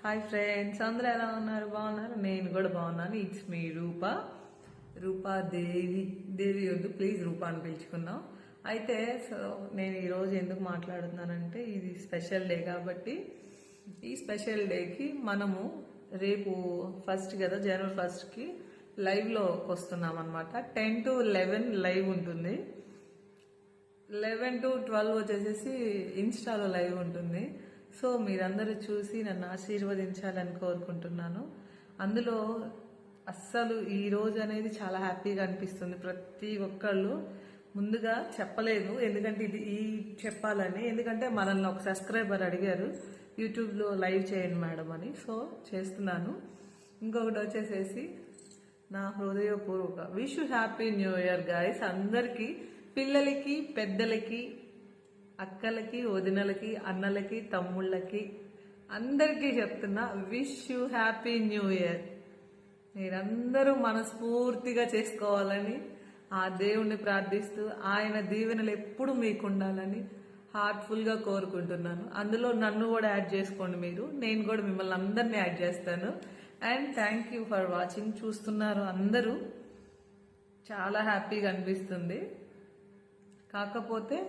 Hi friends, అందరూ ఎలా ఉన్నారు? బాగున్నారు? నేను కూడా బాగున్నాను. ఇట్స్ మీ రూపా దేవి వద్దు, ప్లీజ్ రూపా అని పిలుచుకుందాం. అయితే నేను ఈరోజు ఎందుకు మాట్లాడుతున్నానంటే, ఇది స్పెషల్ డే కాబట్టి ఈ స్పెషల్ డేకి మనము రేపు ఫస్ట్ కదా, జనవరి 1కి లైవ్లో వస్తున్నాం అనమాట. 10 to 11 లైవ్ ఉంటుంది. 11 to 12 వచ్చేసేసి ఇన్స్టాలో లైవ్ ఉంటుంది. సో మీరందరూ చూసి నన్ను ఆశీర్వదించాలని కోరుకుంటున్నాను. అందులో అస్సలు ఈ రోజు అనేది చాలా హ్యాపీగా అనిపిస్తుంది. ప్రతి ఒక్కళ్ళు ముందుగా చెప్పలేదు, ఎందుకంటే ఇది చెప్పాలని, ఎందుకంటే మనల్ని ఒక సబ్స్క్రైబర్ అడిగారు యూట్యూబ్లో లైవ్ చేయండి మేడం అని. సో చేస్తున్నాను. ఇంకొకటి వచ్చేసేసి నా హృదయపూర్వక wish happy new year guys. అందరికీ, పిల్లలకి, పెద్దలకి, అక్కలకి, వదినలకి, అన్నలకి, తమ్ముళ్ళకి, అందరికీ చెప్తున్నా wish you happy new year. మీరందరూ మనస్ఫూర్తిగా చేసుకోవాలని ఆ దేవుణ్ణి ప్రార్థిస్తూ ఆయన దీవెనలు ఎప్పుడు మీకు ఉండాలని హార్ట్ఫుల్గా కోరుకుంటున్నాను. అందులో నన్ను కూడా యాడ్ చేసుకోండి మీరు, నేను కూడా మిమ్మల్ని అందరినీ యాడ్ చేస్తాను. And thank you for watching. చూస్తున్నారు అందరూ, చాలా హ్యాపీగా అనిపిస్తుంది. కాకపోతే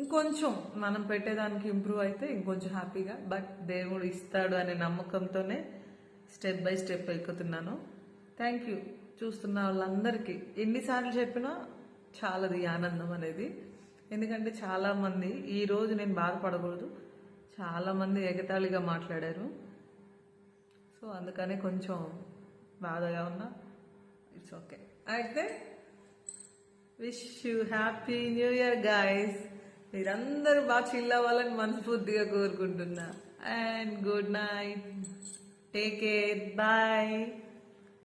ఇంకొంచెం మనం పెట్టేదానికి ఇంప్రూవ్ అయితే ఇంకొంచెం హ్యాపీగా, బట్ దేవుడు ఇస్తాడు అనే నమ్మకంతోనే స్టెప్ బై స్టెప్ ఎక్కుతున్నాను. Thank you. చూస్తున్న వాళ్ళందరికీ ఎన్నిసార్లు చెప్పినా చాలది ఆనందం అనేది. ఎందుకంటే చాలామంది ఈరోజు నేను బాధపడకూడదు, చాలామంది ఎగతాళిగా మాట్లాడారు. సో అందుకనే కొంచెం బాధగా ఉన్నా. It's okay. అయితే wish you happy new year guys. మీరందరూ బాగా చిల్ అవ్వాలని మనస్ఫూర్తిగా కోరుకుంటున్నా. And good night, take care, bye.